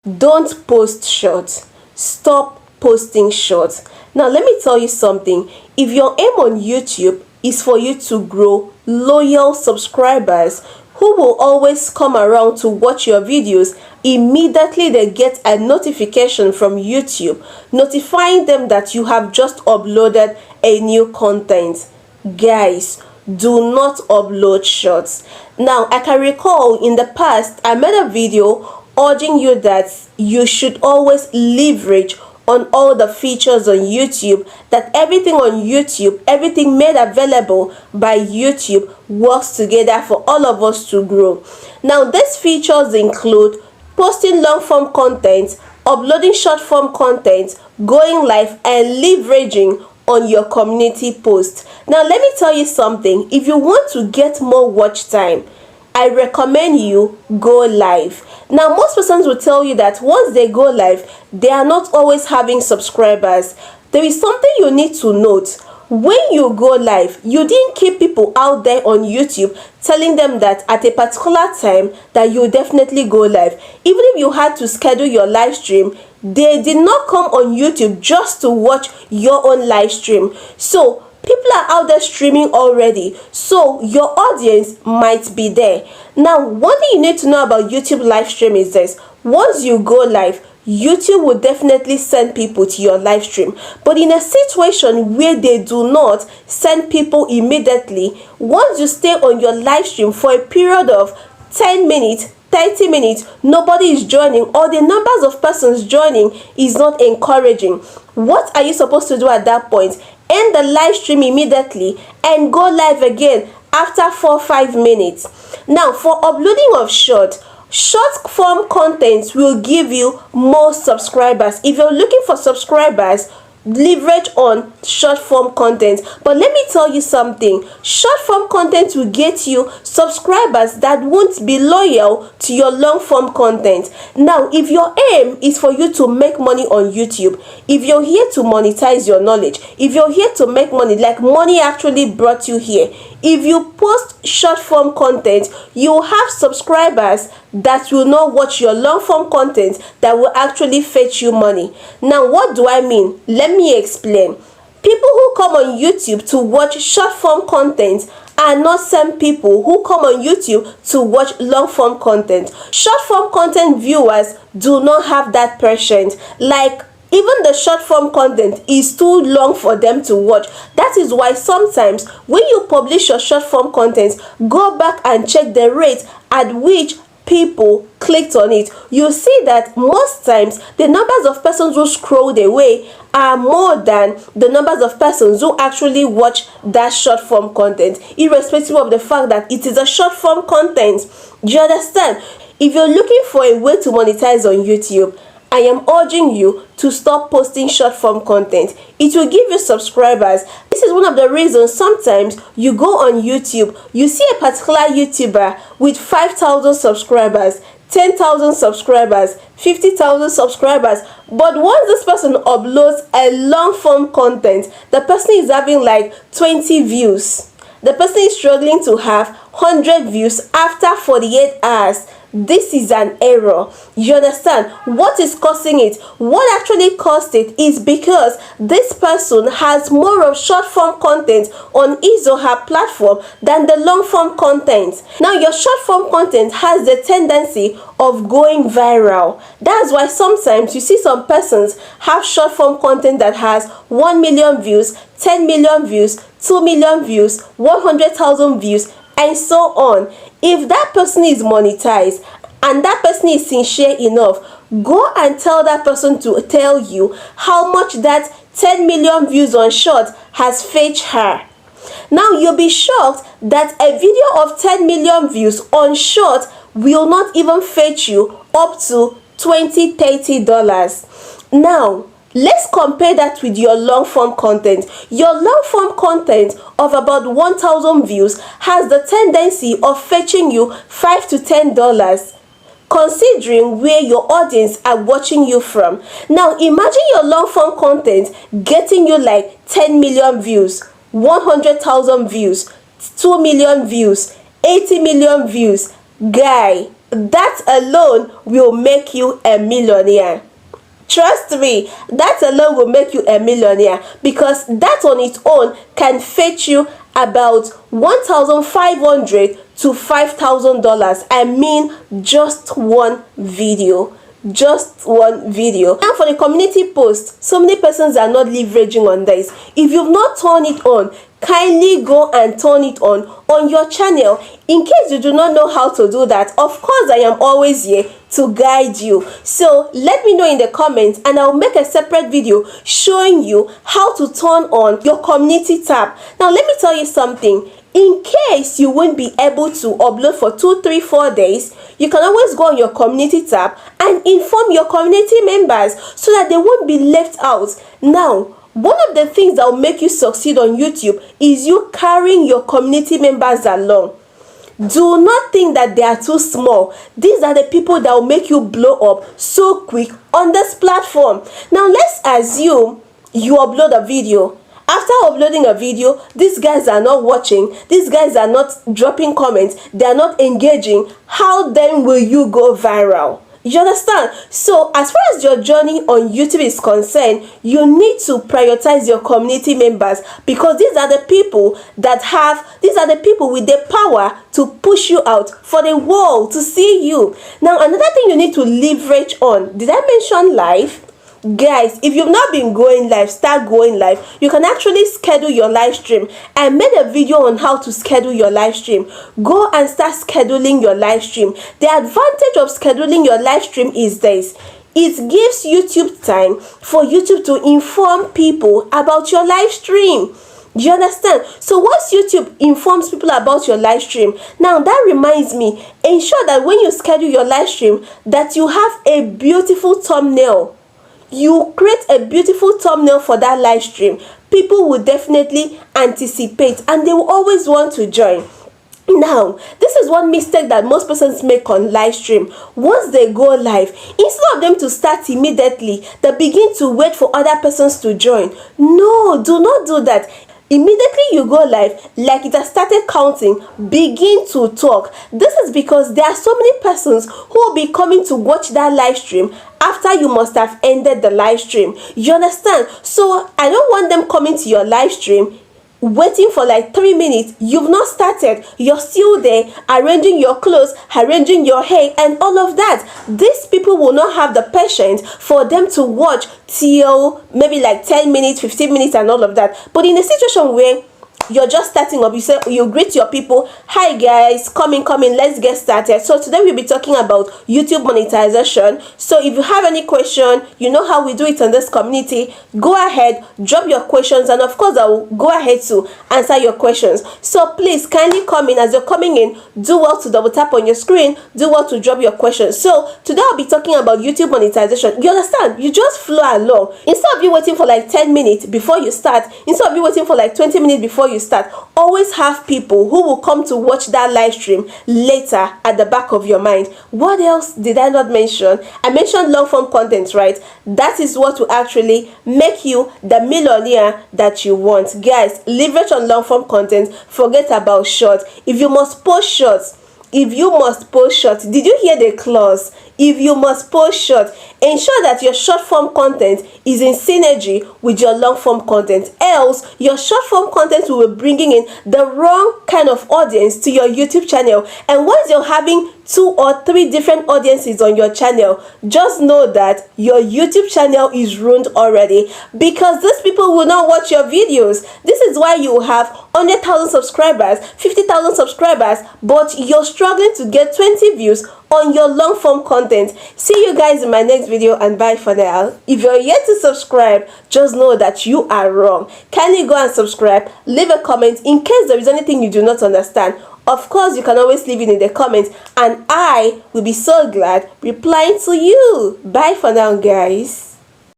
Don't post shorts. Stop posting shorts. Now, let me tell you something. If your aim on YouTube is for you to grow loyal subscribers who will always come around to watch your videos, immediately they get a notification from YouTube notifying them that you have just uploaded a new content. Guys, do not upload shorts. Now, I can recall in the past I made a video urging you that you should always leverage on all the features on YouTube, that everything on YouTube, everything made available by YouTube works together for all of us to grow. Now, these features include posting long form content, uploading short form content, going live, and leveraging on your community posts. Now, let me tell you something. If you want to get more watch time, I recommend you go live. Now, most persons will tell you that once they go live, they are not always having subscribers. There is something you need to note. When you go live, you didn't keep people out there on YouTube telling them that at a particular time that you definitely go live. Even if you had to schedule your live stream, they did not come on YouTube just to watch your own live stream. So people are out there streaming already, so your audience might be there. Now, one thing you need to know about YouTube live stream is this. Once you go live, YouTube will definitely send people to your live stream. But in a situation where they do not send people immediately, once you stay on your live stream for a period of 10 minutes, 30 minutes, nobody is joining, or the numbers of persons joining is not encouraging. What are you supposed to do at that point? End the live stream immediately and go live again after 4-5 minutes. Now, for uploading of short form content will give you more subscribers. If you're looking for subscribers, leverage on short form content. But let me tell you something. Short form content will get you subscribers that won't be loyal to your long form content. Now, if your aim is for you to make money on YouTube, if you're here to monetize your knowledge, if you're here to make money, like money actually brought you here, if you post short form content, you will have subscribers that will not watch your long form content that will actually fetch you money. Now, what do I mean? Let me explain. People who come on YouTube to watch short form content are not same people who come on YouTube to watch long form content. Short form content viewers do not have that patience. Like, even the short form content is too long for them to watch. That is why sometimes when you publish your short form content, go back and check the rate at which people clicked on it. You see that most times the numbers of persons who scrolled away are more than the numbers of persons who actually watch that short form content, irrespective of the fact that it is a short form content. Do you understand? If you're looking for a way to monetize on YouTube, I am urging you to stop posting short form content. It will give you subscribers. This is one of the reasons sometimes you go on YouTube, you see a particular YouTuber with 5,000 subscribers, 10,000 subscribers, 50,000 subscribers, but once this person uploads a long form content, the person is having like 20 views. The person is struggling to have 100 views after 48 hours. This is an error. You understand? What is causing it? What actually caused it is because this person has more of short form content on his or her platform than the long form content. Now, your short form content has the tendency of going viral. That's why sometimes you see some persons have short form content that has 1 million views, 10 million views, 2 million views, 100,000 views, and so on. If that person is monetized and that person is sincere enough, go and tell that person to tell you how much that 10 million views on short has fetched her. Now, you'll be shocked that a video of 10 million views on short will not even fetch you up to $20-$30. Now, let's compare that with your long form content. Your long form content of about 1,000 views has the tendency of fetching you $5 to $10, considering where your audience are watching you from. Now, imagine your long form content getting you like 10 million views, 100,000 views, 2 million views, 80 million views. Guy, that alone will make you a millionaire. Trust me, that alone will make you a millionaire, because that on its own can fetch you about $1,500 to $5,000. I mean, just one video. Just one video. And for the community post, so many persons are not leveraging on this. If you've not turned it on, kindly go and turn it on your channel. In case you do not know how to do that, of course I am always here to guide you. So let me know in the comments, and I'll make a separate video showing you how to turn on your community tab. Now let me tell you something. In case you won't be able to upload for 2, 3, 4 days, you can always go on your community tab and inform your community members so that they won't be left out. Now, one of the things that will make you succeed on YouTube is you carrying your community members along. Do not think that they are too small. These are the people that will make you blow up so quick on this platform. Now, let's assume you upload a video. After uploading a video, these guys are not watching, these guys are not dropping comments, they are not engaging. How then will you go viral? You understand? So as far as your journey on YouTube is concerned, you need to prioritize your community members, because these are the people with the power to push you out for the world to see you. Now, another thing you need to leverage on, did I mention live? Guys, if you've not been going live, start going live. You can actually schedule your live stream. I made a video on how to schedule your live stream. Go and start scheduling your live stream. The advantage of scheduling your live stream is this: it gives YouTube time for YouTube to inform people about your live stream. Do you understand? So once YouTube informs people about your live stream, now that reminds me, ensure that when you schedule your live stream, that you have a beautiful thumbnail. You create a beautiful thumbnail for that live stream. People will definitely anticipate and they will always want to join. Now, this is one mistake that most persons make on live stream. Once they go live, instead of them to start immediately, they begin to wait for other persons to join. No, do not do that. Immediately you go live, like it has started counting, begin to talk. This is because there are so many persons who will be coming to watch that live stream after you must have ended the live stream. You understand? So I don't want them coming to your live stream, waiting for like 3 minutes. You've not started, you're still there arranging your clothes, arranging your hair and all of that. These people will not have the patience for them to watch till maybe like 10 minutes, 15 minutes and all of that. But in a situation where you're just starting up, you greet your people, hi guys, come in, let's get started. So today we'll be talking about YouTube monetization. So if you have any question, you know how we do it on this community, go ahead, drop your questions, and of course I will go ahead to answer your questions. So please kindly come in. As you're coming in, do well to double tap on your screen, do well to drop your questions. So today I'll be talking about YouTube monetization. You understand? You just flow along. Instead of you waiting for like 10 minutes before you start, instead of you waiting for like 20 minutes before you start, always have people who will come to watch that live stream later at the back of your mind. What else did I not mention? I mentioned long form content, right? That is what will actually make you the millionaire that you want. Guys, leverage on long form content. Forget about short. If you must post shorts, did you hear the clause? If you must post short, ensure that your short form content is in synergy with your long form content. Else, your short form content will be bringing in the wrong kind of audience to your YouTube channel. And once you're having 2 or 3 different audiences on your channel, just know that your YouTube channel is ruined already, because these people will not watch your videos. This is why you have 100,000 subscribers, 50,000 subscribers, but you're struggling to get 20 views on your long form content. See you guys in my next video, and bye for now. If you're yet to subscribe, just know that you are wrong. Kindly go and subscribe, leave a comment in case there is anything you do not understand. Of course, you can always leave it in the comments and I will be so glad replying to you. Bye for now, guys.